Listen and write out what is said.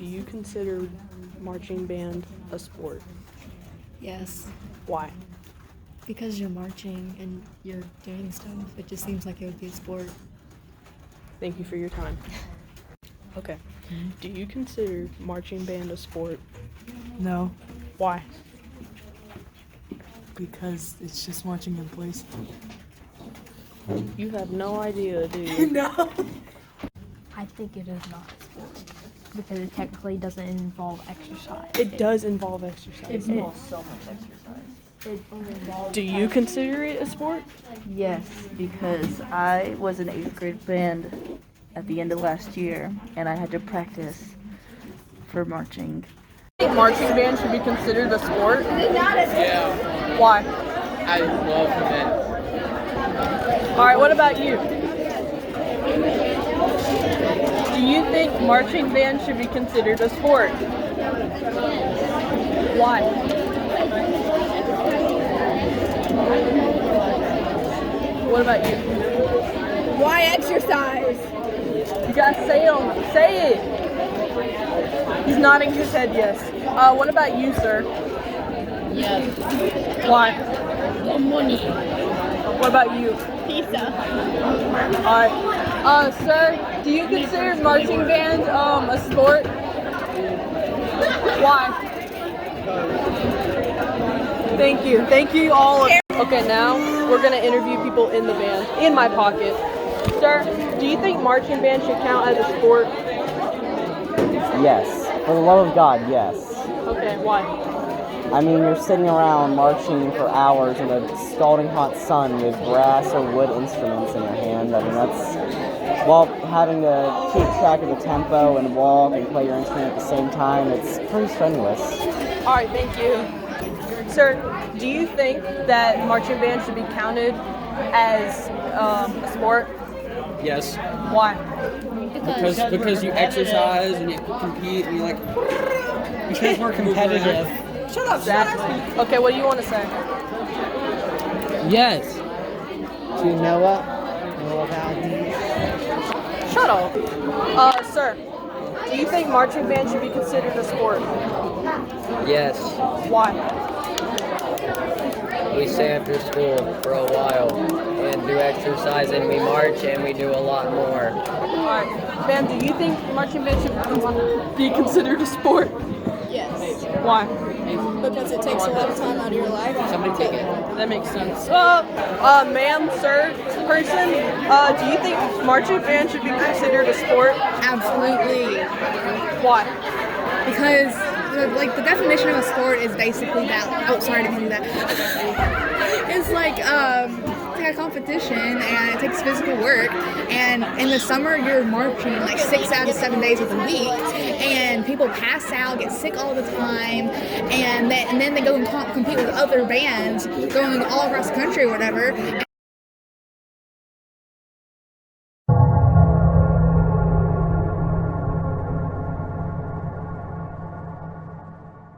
do you consider marching band a sport? Yes, Why? because you're marching and you're doing stuff. It just seems like it would be a sport. Thank you for your time. Okay. Do you consider marching band a sport? No, Why? because it's just marching in place. You have no idea, do you? No. I think it is not a sport because it technically doesn't involve exercise. It does involve exercise. It involves so much exercise. It involves Do you consider it a sport? Yes, because I was in 8th grade band at the end of last year, and I had to practice for marching. I think marching band should be considered a sport. Yeah, Why? I love it. All right, what about you? Do you think marching band should be considered a sport? Why? What about you? Why exercise? You gotta say it. He's nodding his head yes. What about you, sir? Yes. Why? More money. What about you? Pizza. Alright. Sir, do you consider marching band a sport? Why? Thank you. Thank you all. Okay, now we're gonna interview people in the band. In my pocket. Sir, do you think marching band should count as a sport? Yes. For the love of God, yes. Okay, why? I mean, you're sitting around marching for hours in a scalding hot sun with brass or wood instruments in your hand. I mean, that's, while having to keep track of the tempo and walk and play your instrument at the same time, it's pretty strenuous. All right, thank you. Sir, do you think that marching band should be counted as a sport? Yes, Why? because you exercise and you compete and you like. Because we're competitive. Shut up, Zach. Okay, what do you want to say? Yes. Do you know about these? Shut up. Sir, do you think marching band should be considered a sport? Yes, Why? we stay after school for a while and do exercise and we march and we do a lot more. Alright. Ben, do you think marching band should be considered a sport? Yes. Why? Because it takes a lot of time out of your life. Somebody take it. That makes sense. Ma'am, sir, person, do you think marching band should be considered a sport? Absolutely. Why? Because the definition of a sport is basically that. Oh, sorry, I didn't mean that. It's like a competition, and it takes physical work. And in the summer, you're marching like 6 out of 7 days of the week, and people pass out, get sick all the time, and then they go and compete with other bands going all across the country or whatever.